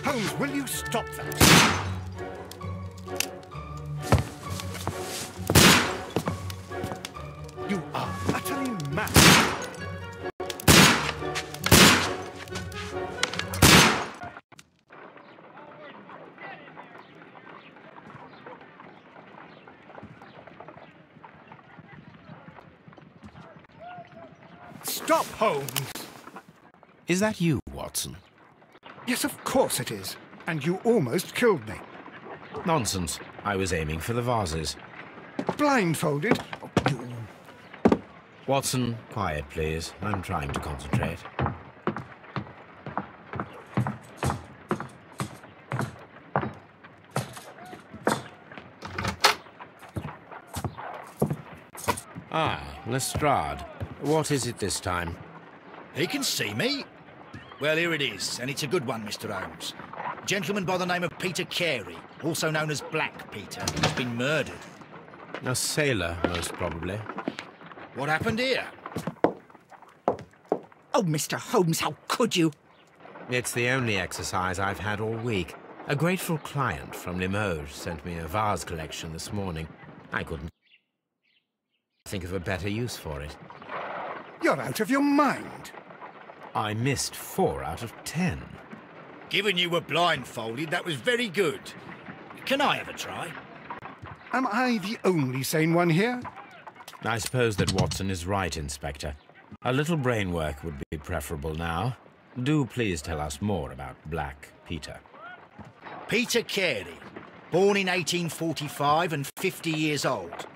Holmes, will you stop that? You are utterly mad. Stop, Holmes! Is that you, Watson? Yes, of course it is. And you almost killed me. Nonsense. I was aiming for the vases. Blindfolded? Oh, you... Watson, quiet, please. I'm trying to concentrate. Ah, Lestrade. What is it this time? He can see me. Well, here it is, and it's a good one, Mr. Holmes. A gentleman by the name of Peter Carey, also known as Black Peter, has been murdered. A sailor, most probably. What happened here? Oh, Mr. Holmes, how could you? It's the only exercise I've had all week. A grateful client from Limoges sent me a vase collection this morning. I couldn't think of a better use for it. You're out of your mind. I missed 4 out of 10. Given you were blindfolded, that was very good. Can I have a try? Am I the only sane one here? I suppose that Watson is right, Inspector. A little brain work would be preferable now. Do please tell us more about Black Peter. Peter Carey, born in 1845 and 50 years old.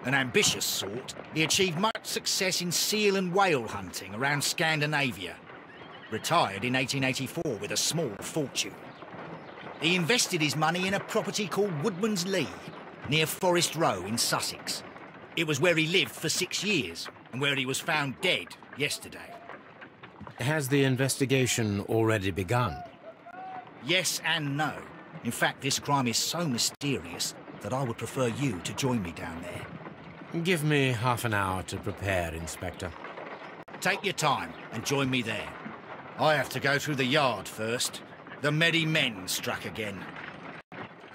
An ambitious sort, he achieved much success in seal and whale hunting around Scandinavia. Retired in 1884 with a small fortune. He invested his money in a property called Woodman's Lee, near Forest Row in Sussex. It was where he lived for 6 years, and where he was found dead yesterday. Has the investigation already begun? Yes and no. In fact, this crime is so mysterious that I would prefer you to join me down there. Give me half an hour to prepare, Inspector. Take your time and join me there. I have to go through the yard first. The merry men struck again.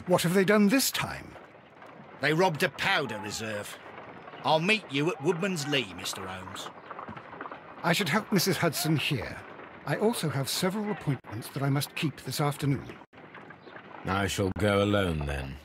What have they done this time? They robbed a powder reserve. I'll meet you at Woodman's Lee, Mr. Holmes. I should help Mrs. Hudson here. I also have several appointments that I must keep this afternoon. I shall go alone, then.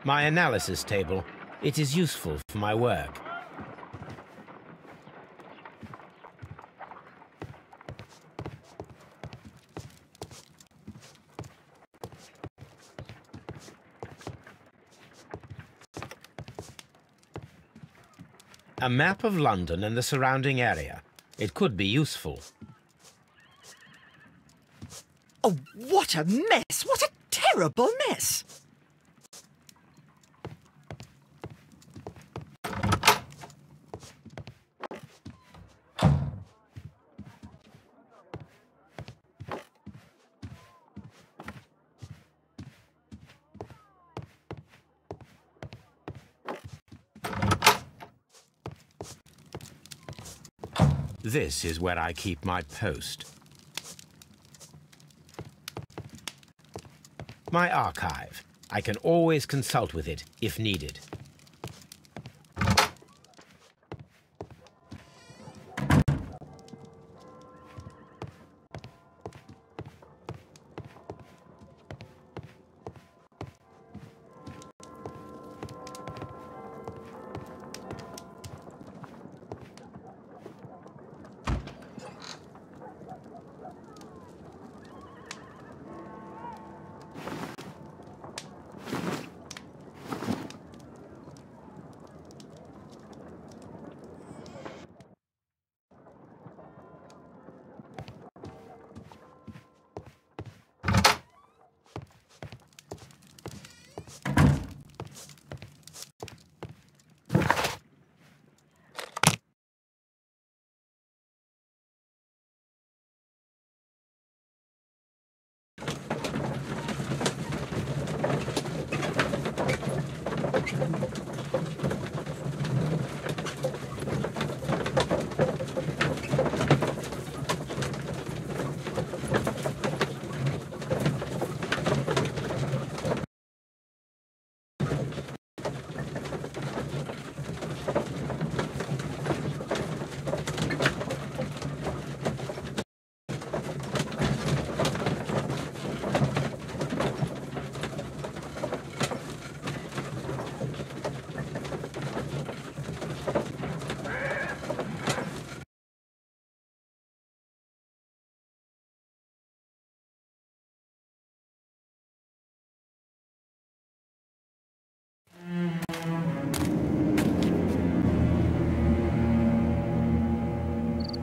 My analysis table. It is useful for my work. A map of London and the surrounding area. It could be useful. Oh, what a mess! What a terrible mess! This is where I keep my post. My archive. I can always consult with it if needed.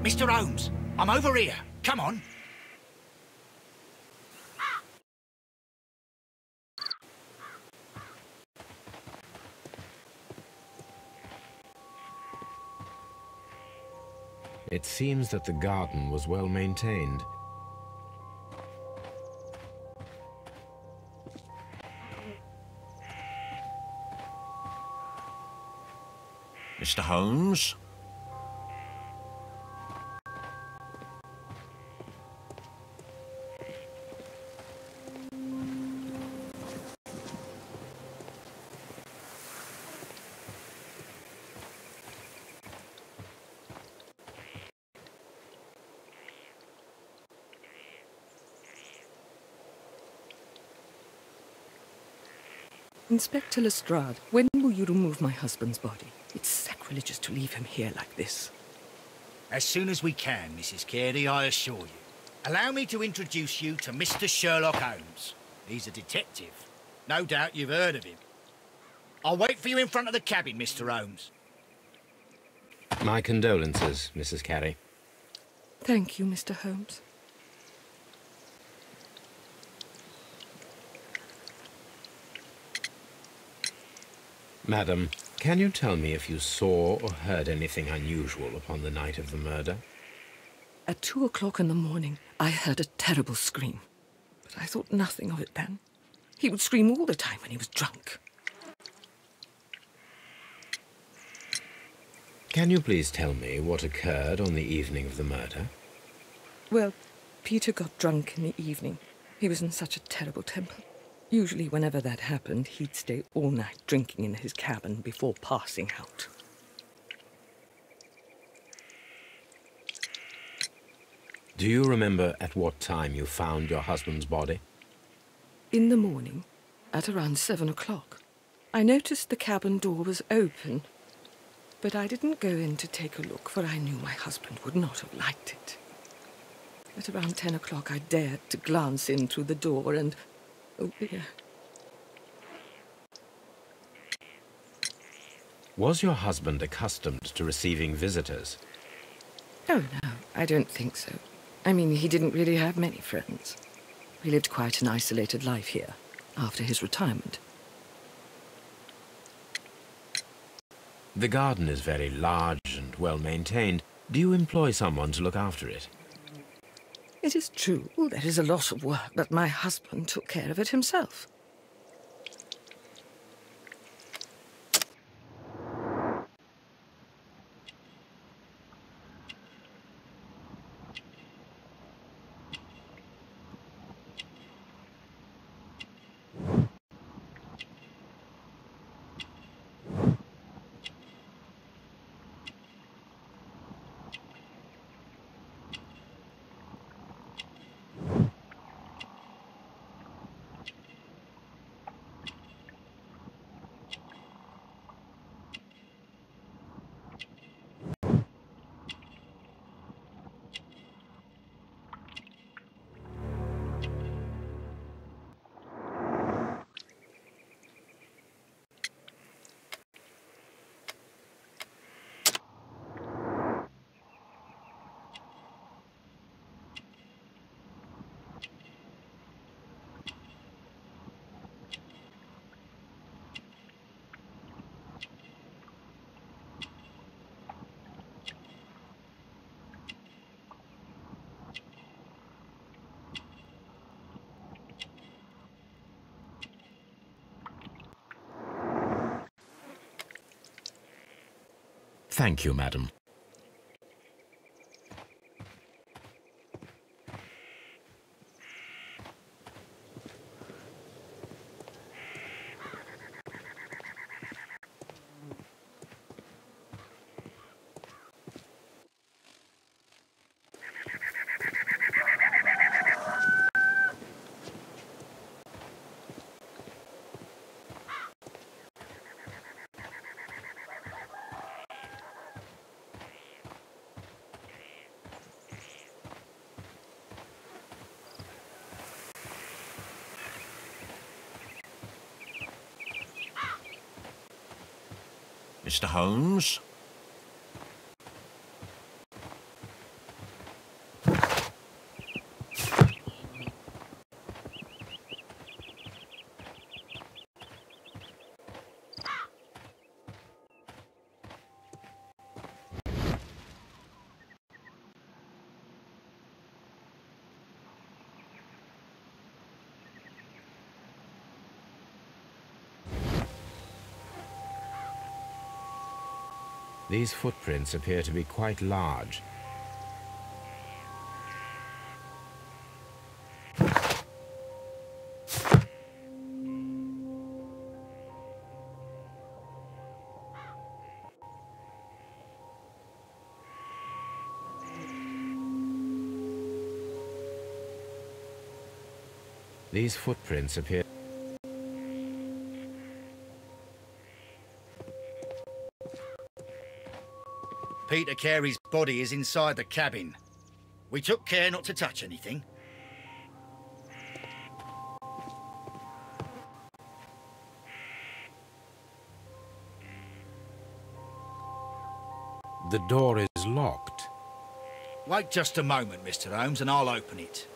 Mr. Holmes, I'm over here. Come on. It seems that the garden was well maintained. Mr. Holmes? Inspector Lestrade, when will you remove my husband's body? It's sacrilegious to leave him here like this. As soon as we can, Mrs. Carey, I assure you. Allow me to introduce you to Mr. Sherlock Holmes. He's a detective. No doubt you've heard of him. I'll wait for you in front of the cabin, Mr. Holmes. My condolences, Mrs. Carey. Thank you, Mr. Holmes. Madam, can you tell me if you saw or heard anything unusual upon the night of the murder? At 2 o'clock in the morning, I heard a terrible scream. But I thought nothing of it then. He would scream all the time when he was drunk. Can you please tell me what occurred on the evening of the murder? Well, Peter got drunk in the evening. He was in such a terrible temper. Usually, whenever that happened, he'd stay all night drinking in his cabin before passing out. Do you remember at what time you found your husband's body? In the morning, at around 7 o'clock, I noticed the cabin door was open. But I didn't go in to take a look, for I knew my husband would not have liked it. At around 10 o'clock, I dared to glance in through the door and... oh, dear. Was your husband accustomed to receiving visitors? Oh, no, I don't think so. I mean, he didn't really have many friends. He lived quite an isolated life here, after his retirement. The garden is very large and well maintained. Do you employ someone to look after it? It is true, there is a lot of work, but my husband took care of it himself. Thank you, madam. Mr. Holmes? These footprints appear to be quite large. These footprints appear... Peter Carey's body is inside the cabin. We took care not to touch anything. The door is locked. Wait just a moment, Mr. Holmes, and I'll open it.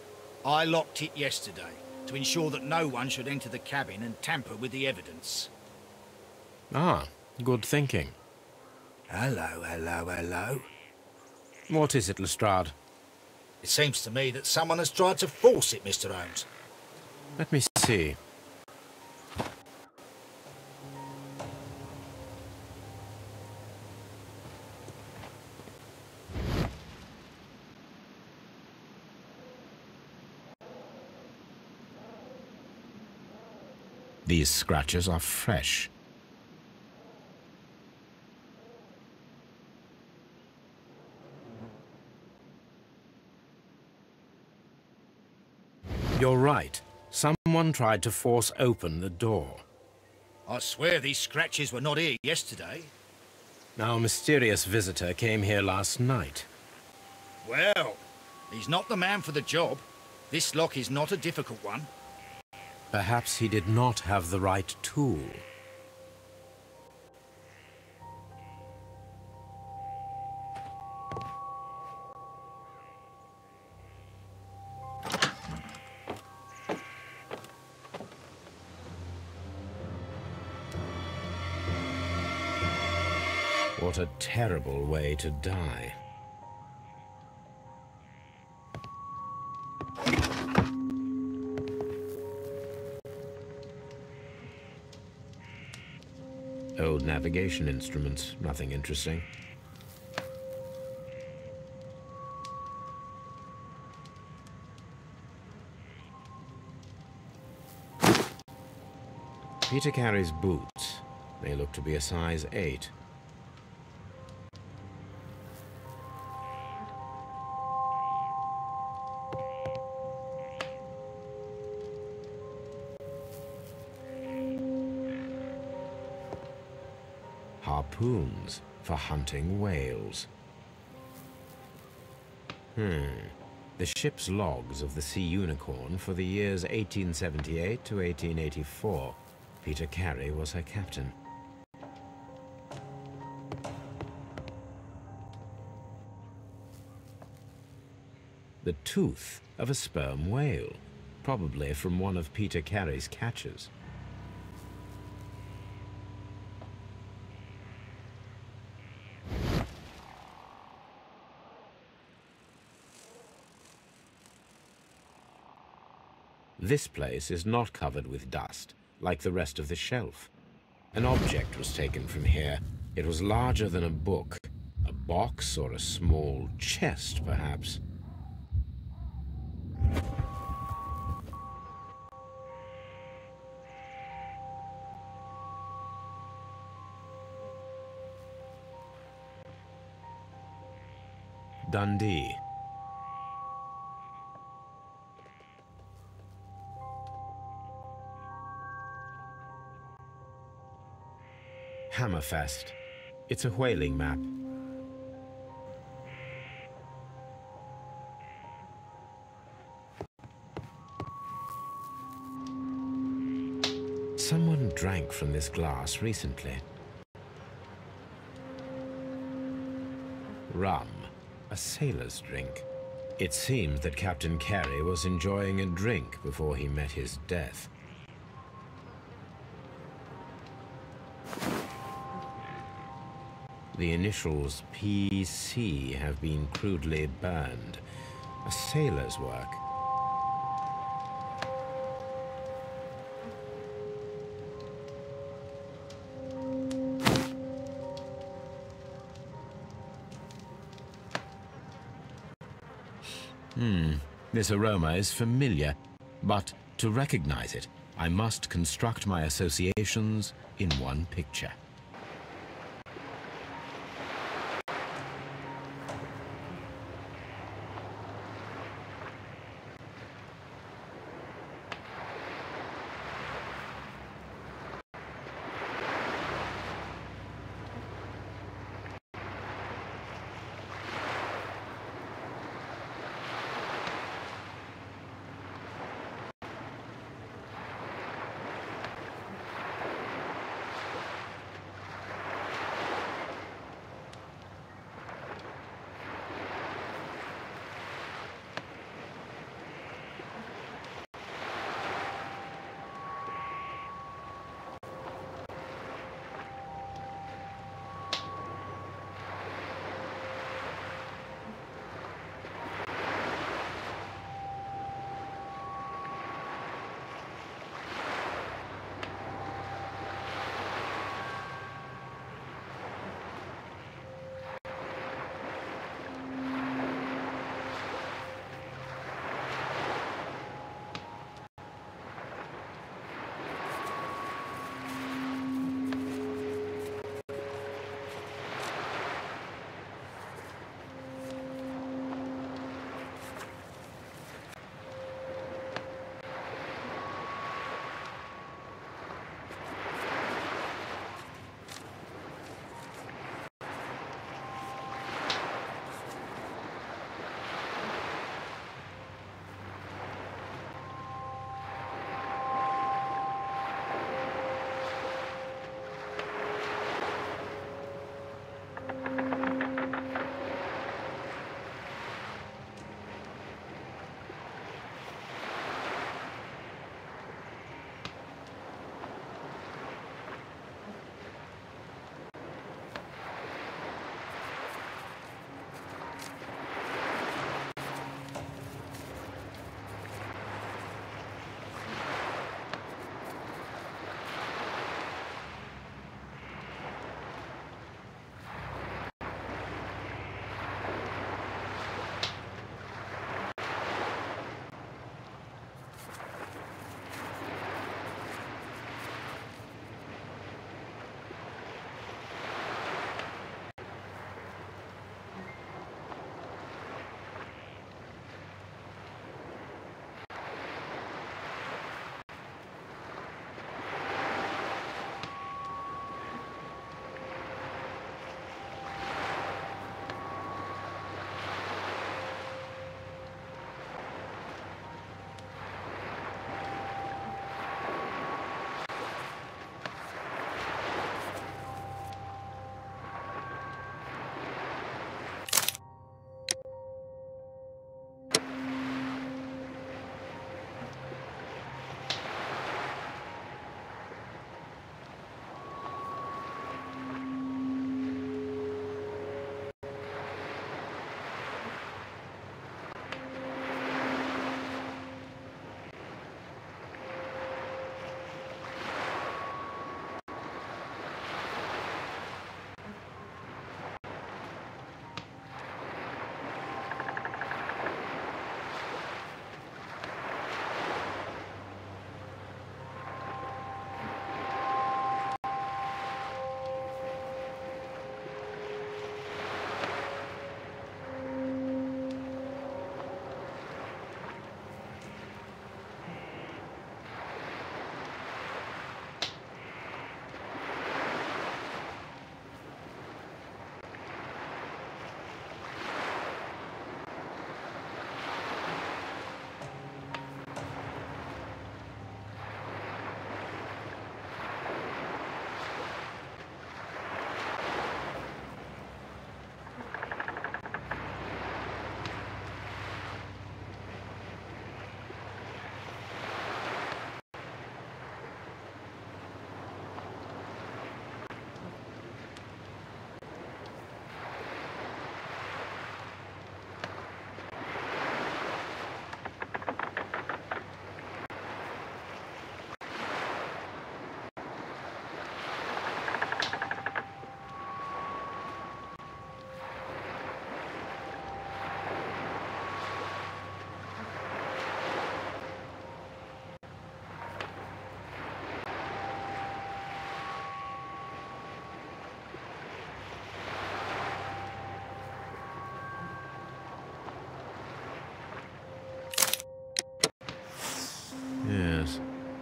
I locked it yesterday to ensure that no one should enter the cabin and tamper with the evidence. Ah, good thinking. Hello, hello, hello. What is it, Lestrade? It seems to me that someone has tried to force it, Mr. Holmes. Let me see. These scratches are fresh. You're right. Someone tried to force open the door. I swear these scratches were not here yesterday. Our mysterious visitor came here last night. Well, he's not the man for the job. This lock is not a difficult one. Perhaps he did not have the right tool. What a terrible way to die. Old navigation instruments, nothing interesting. Peter Carey's boots. They look to be a size 8. Harpoons for hunting whales. The ship's logs of the Sea Unicorn for the years 1878 to 1884. Peter Carey was her captain. The tooth of a sperm whale, probably from one of Peter Carey's catches. This place is not covered with dust, like the rest of the shelf. An object was taken from here. It was larger than a book. A box or a small chest, perhaps. Dundee. Hammerfest. It's a whaling map. Someone drank from this glass recently. Rum, a sailor's drink. It seemed that Captain Carey was enjoying a drink before he met his death. The initials PC have been crudely burned. A sailor's work. This aroma is familiar, but to recognize it, I must construct my associations in one picture.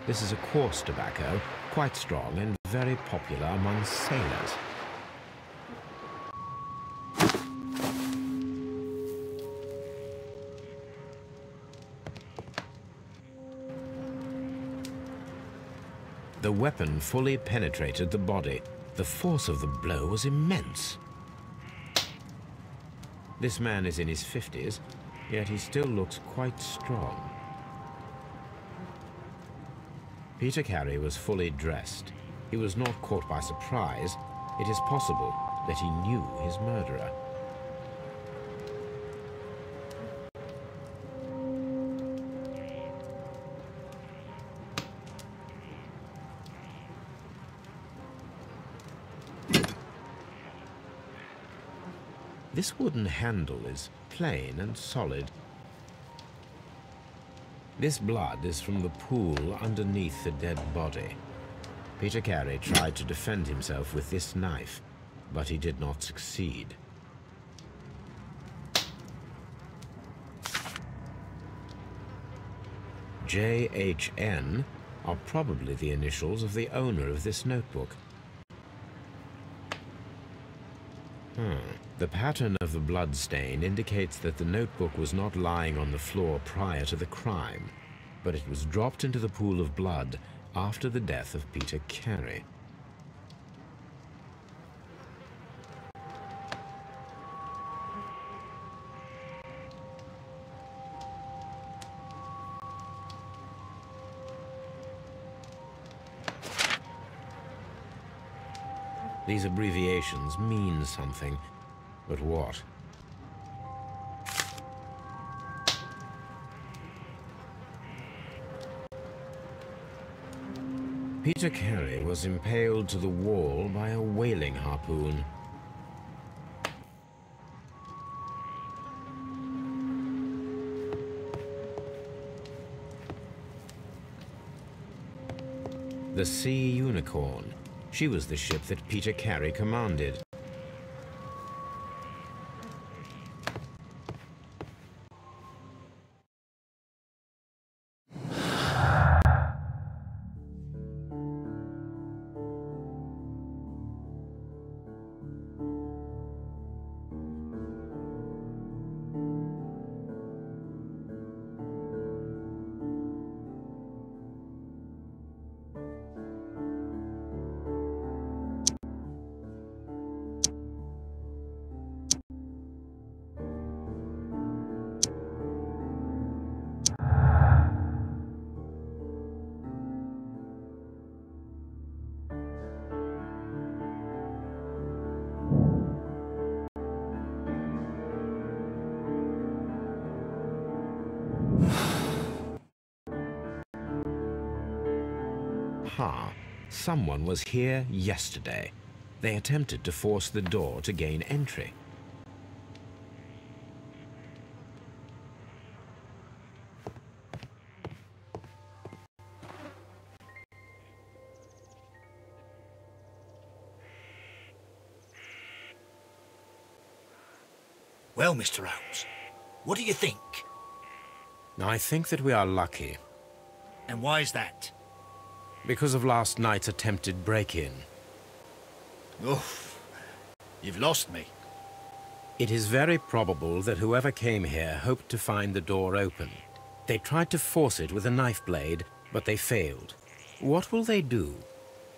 This is a coarse tobacco, quite strong and very popular among sailors. The weapon fully penetrated the body. The force of the blow was immense. This man is in his 50s, yet he still looks quite strong. Peter Carey was fully dressed. He was not caught by surprise. It is possible that he knew his murderer. This wooden handle is plain and solid. This blood is from the pool underneath the dead body. Peter Carey tried to defend himself with this knife, but he did not succeed. JHN are probably the initials of the owner of this notebook. The pattern of the blood stain indicates that the notebook was not lying on the floor prior to the crime, but it was dropped into the pool of blood after the death of Peter Carey. These abbreviations mean something, but what? Peter Carey was impaled to the wall by a whaling harpoon. The Sea Unicorn. She was the ship that Peter Carey commanded. Someone was here yesterday. They attempted to force the door to gain entry. Well, Mr. Holmes, what do you think? I think that we are lucky. And why is that? Because of last night's attempted break-in. Oof, you've lost me. It is very probable that whoever came here hoped to find the door open. They tried to force it with a knife blade, but they failed. What will they do?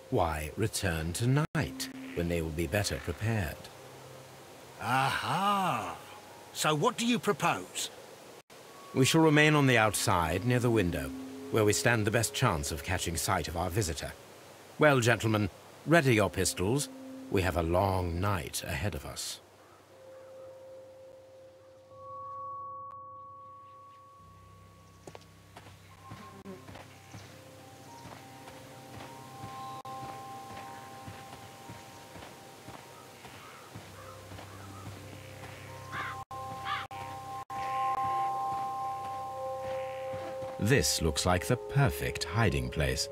Why, return tonight, when they will be better prepared. Aha! So what do you propose? We shall remain on the outside, near the window, where we stand the best chance of catching sight of our visitor. Well, gentlemen, ready your pistols. We have a long night ahead of us. This looks like the perfect hiding place.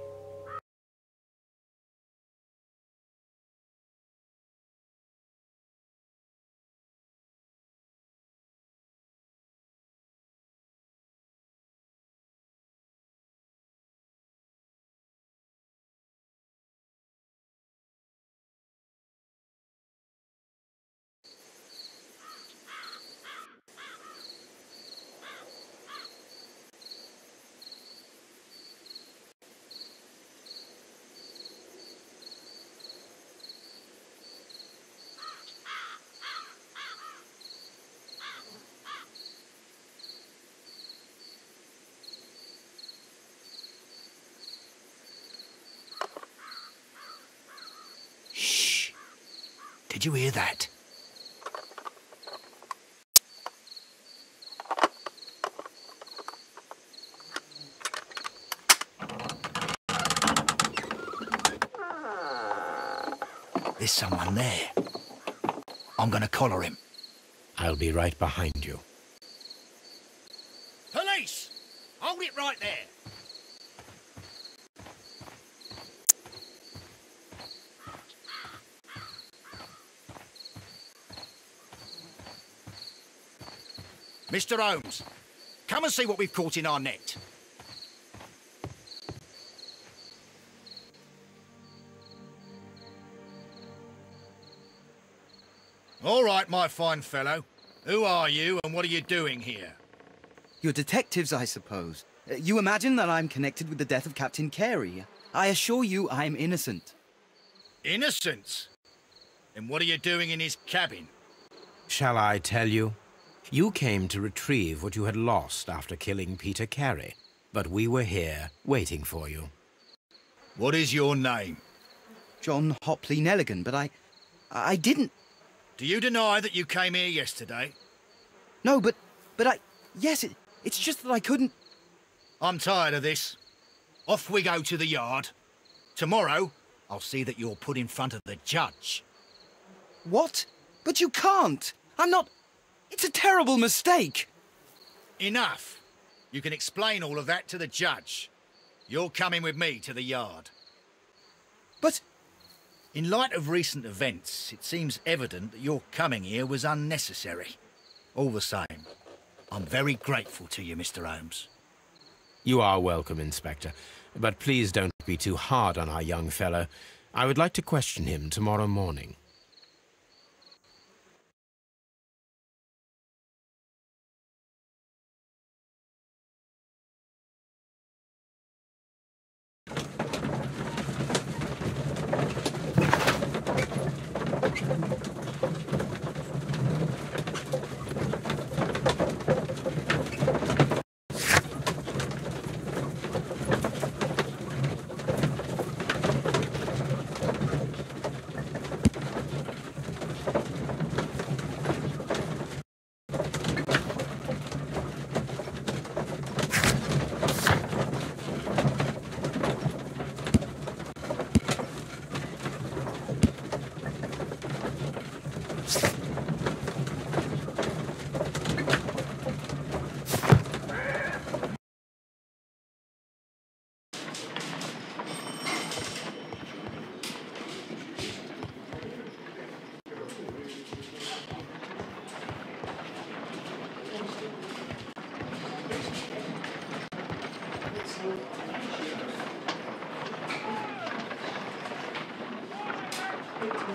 Did you hear that? There's someone there. I'm gonna collar him. I'll be right behind you. Police! Hold it right there. Mr. Holmes, come and see what we've caught in our net. All right, my fine fellow. Who are you and what are you doing here? You're detectives, I suppose. You imagine that I'm connected with the death of Captain Carey. I assure you I'm innocent. Innocent? And what are you doing in his cabin? Shall I tell you? You came to retrieve what you had lost after killing Peter Carey, but we were here waiting for you. What is your name? John Hopley Nelligan, but I didn't... Do you deny that you came here yesterday? No, but yes, it's just that I couldn't... I'm tired of this. Off we go to the yard. Tomorrow, I'll see that you're put in front of the judge. What? But you can't! I'm not... It's a terrible mistake! Enough. You can explain all of that to the judge. You're coming with me to the yard. But... In light of recent events, it seems evident that your coming here was unnecessary. All the same, I'm very grateful to you, Mr. Holmes. You are welcome, Inspector, but please don't be too hard on our young fellow. I would like to question him tomorrow morning.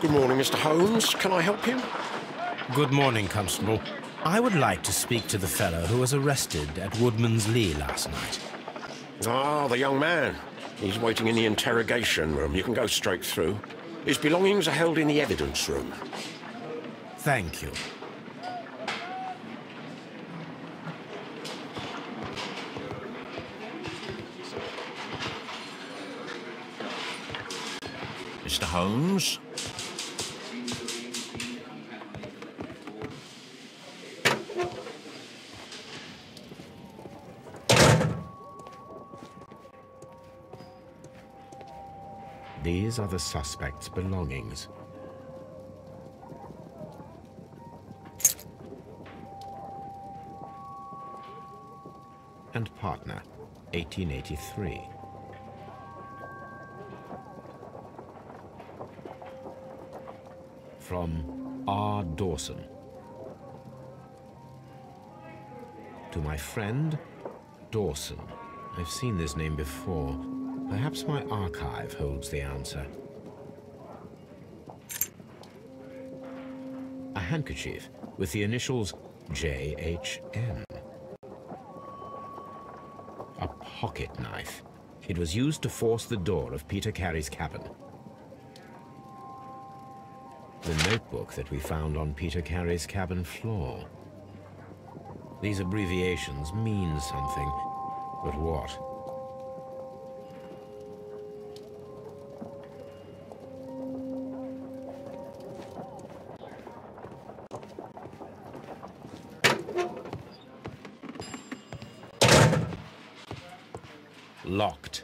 Good morning, Mr. Holmes. Can I help you? Good morning, Constable. I would like to speak to the fellow who was arrested at Woodman's Lee last night. Ah, the young man. He's waiting in the interrogation room. You can go straight through. His belongings are held in the evidence room. Thank you. Mr. Holmes? These are the suspect's belongings. And partner, 1883. From R. Dawson. To my friend, Dawson. I've seen this name before. Perhaps my archive holds the answer. A handkerchief with the initials J.H.M. A pocket knife. It was used to force the door of Peter Carey's cabin. The notebook that we found on Peter Carey's cabin floor. These abbreviations mean something, but what? locked.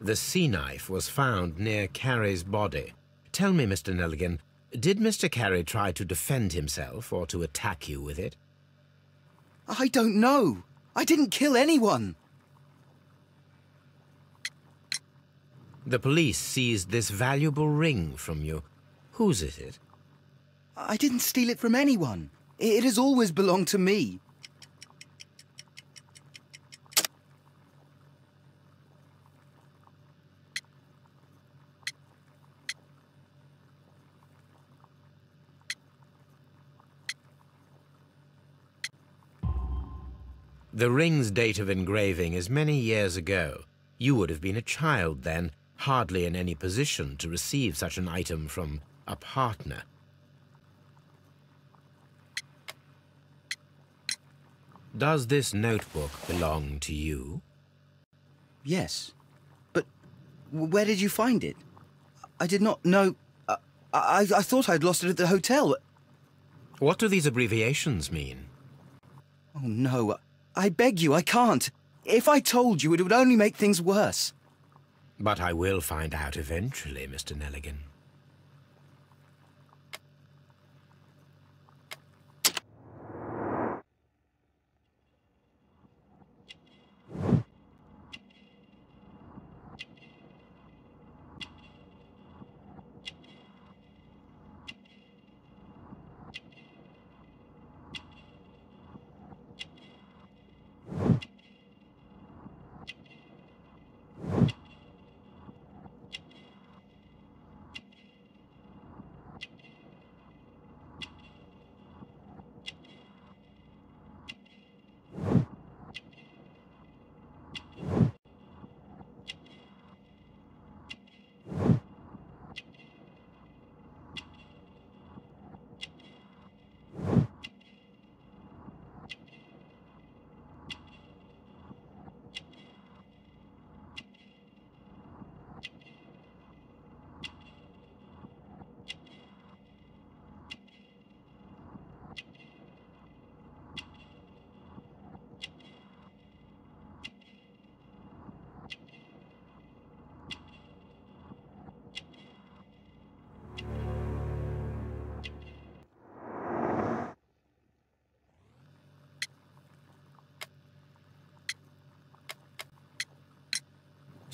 The sea knife was found near Carey's body. Tell me, Mr. Nelligan, did Mr. Carey try to defend himself or to attack you with it? I don't know. I didn't kill anyone. The police seized this valuable ring from you. Whose is it? I didn't steal it from anyone. It has always belonged to me. The ring's date of engraving is many years ago. You would have been a child then, hardly in any position to receive such an item from a partner. Does this notebook belong to you? Yes. But where did you find it? I did not know... I thought I'd lost it at the hotel. What do these abbreviations mean? Oh, no. I beg you, I can't. If I told you, it would only make things worse. But I will find out eventually, Mr. Nelligan.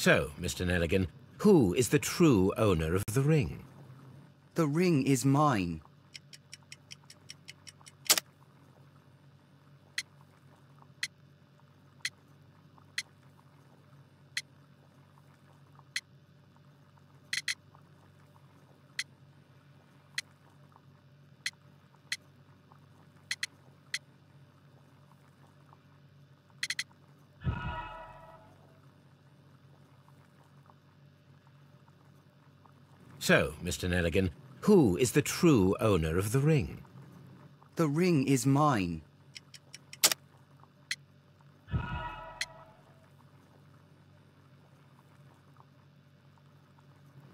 So, Mr. Nelligan, who is the true owner of the ring? The ring is mine. So, Mr. Nelligan, who is the true owner of the ring? The ring is mine.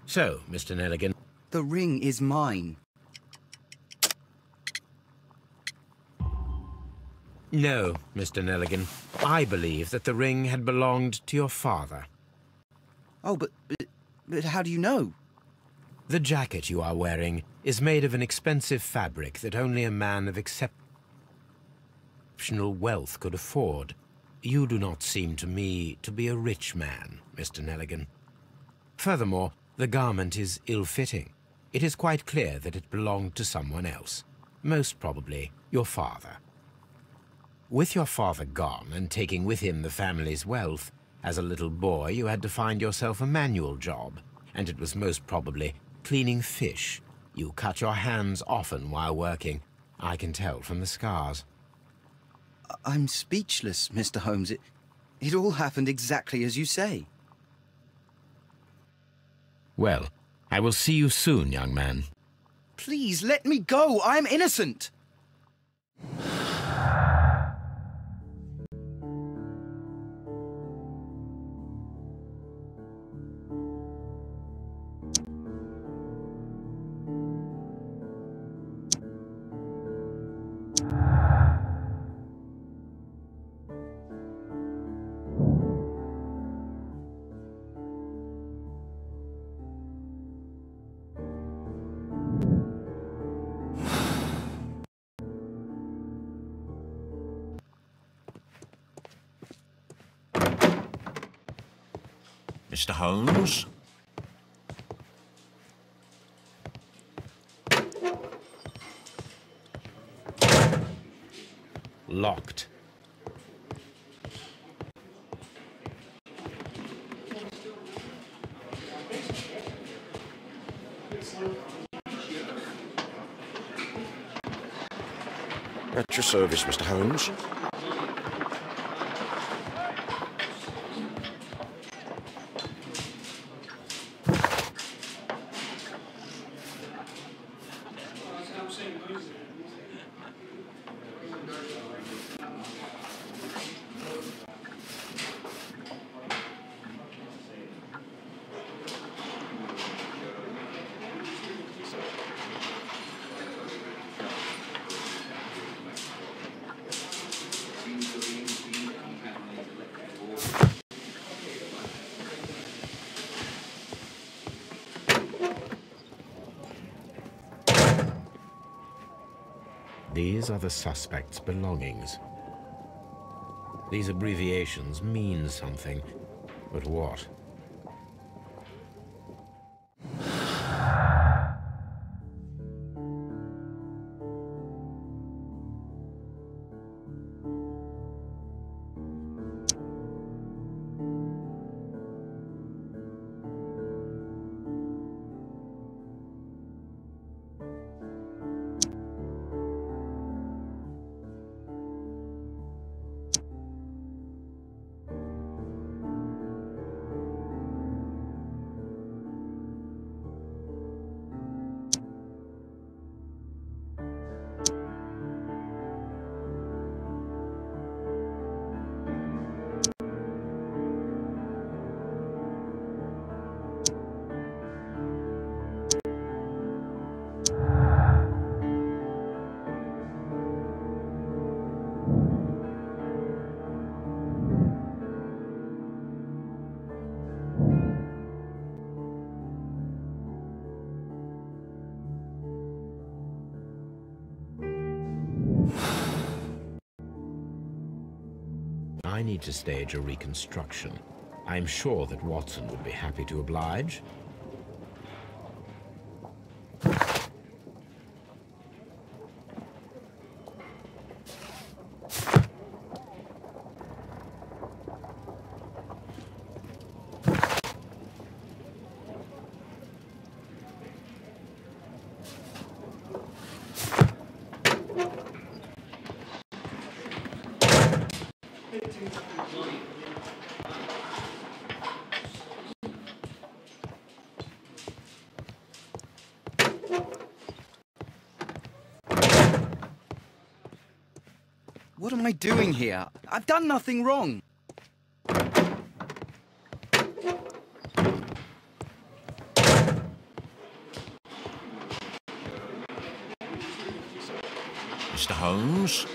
So, Mr. Nelligan... The ring is mine. No, Mr. Nelligan. I believe that the ring had belonged to your father. Oh, but how do you know? The jacket you are wearing is made of an expensive fabric that only a man of exceptional wealth could afford. You do not seem to me to be a rich man, Mr. Nelligan. Furthermore, the garment is ill-fitting. It is quite clear that it belonged to someone else, most probably your father. With your father gone and taking with him the family's wealth, as a little boy you had to find yourself a manual job, and it was most probably cleaning fish. You cut your hands often while working. I can tell from the scars. I'm speechless, Mr. Holmes. It all happened exactly as you say. Well, I will see you soon, young man. Please, let me go. I'm innocent. Mr. Holmes? Locked. At your service, Mr. Holmes. These are the suspect's belongings. These abbreviations mean something, but what? I need to stage a reconstruction. I'm sure that Watson would be happy to oblige. What am I doing here? I've done nothing wrong. Mr. Holmes?